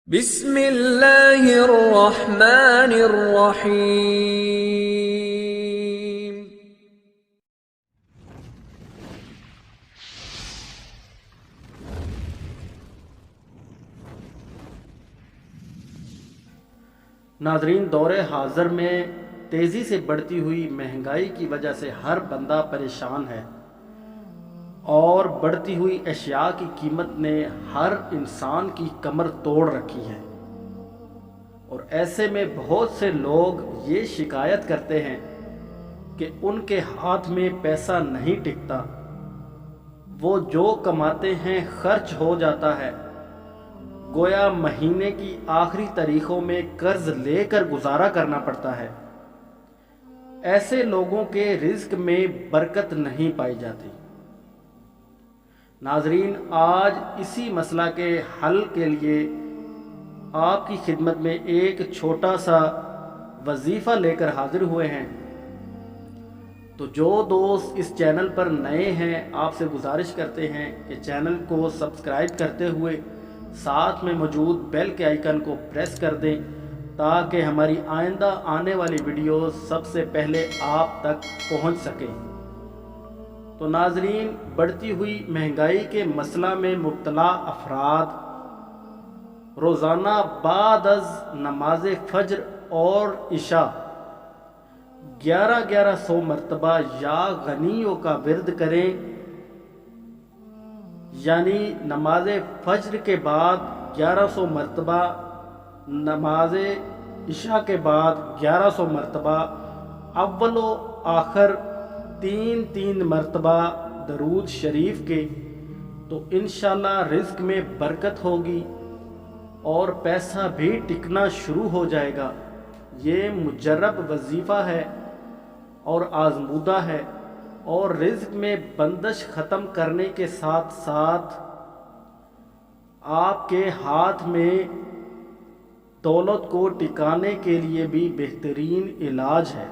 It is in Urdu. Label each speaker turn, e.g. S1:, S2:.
S1: بسم اللہ الرحمن الرحیم۔
S2: ناظرین، دور حاضر میں تیزی سے بڑھتی ہوئی مہنگائی کی وجہ سے ہر بندہ پریشان ہے اور بڑھتی ہوئی اشیاء کی قیمت نے ہر انسان کی کمر توڑ رکھی ہے، اور ایسے میں بہت سے لوگ یہ شکایت کرتے ہیں کہ ان کے ہاتھ میں پیسہ نہیں ٹکتا، وہ جو کماتے ہیں خرچ ہو جاتا ہے، گویا مہینے کی آخری تاریخوں میں قرض لے کر گزارا کرنا پڑتا ہے۔ ایسے لوگوں کے رزق میں برکت نہیں پائی جاتی۔ ناظرین، آج اسی مسئلہ کے حل کے لیے آپ کی خدمت میں ایک چھوٹا سا وظیفہ لے کر حاضر ہوئے ہیں۔ تو جو دوست اس چینل پر نئے ہیں، آپ سے گزارش کرتے ہیں کہ چینل کو سبسکرائب کرتے ہوئے ساتھ میں موجود بیل کے آئیکن کو پریس کر دیں تاکہ ہماری آئندہ آنے والی ویڈیوز سب سے پہلے آپ تک پہنچ سکیں۔ تو ناظرین، بڑھتی ہوئی مہنگائی کے مسئلہ میں مبتلا افراد روزانہ بعد از نماز فجر اور عشاء 1100 مرتبہ یا غنیوں کا ورد کریں، یعنی نماز فجر کے بعد 1100 مرتبہ، نماز عشاء کے بعد 1100 مرتبہ، اول و آخر 3 مرتبہ درود شریف کے، تو انشاءاللہ رزق میں برکت ہوگی اور پیسہ بھی ٹکنا شروع ہو جائے گا۔ یہ مجرب وظیفہ ہے اور آزمودہ ہے، اور رزق میں بندش ختم کرنے کے ساتھ ساتھ آپ کے ہاتھ میں دولت کو ٹکانے کے لیے بھی بہترین علاج ہے۔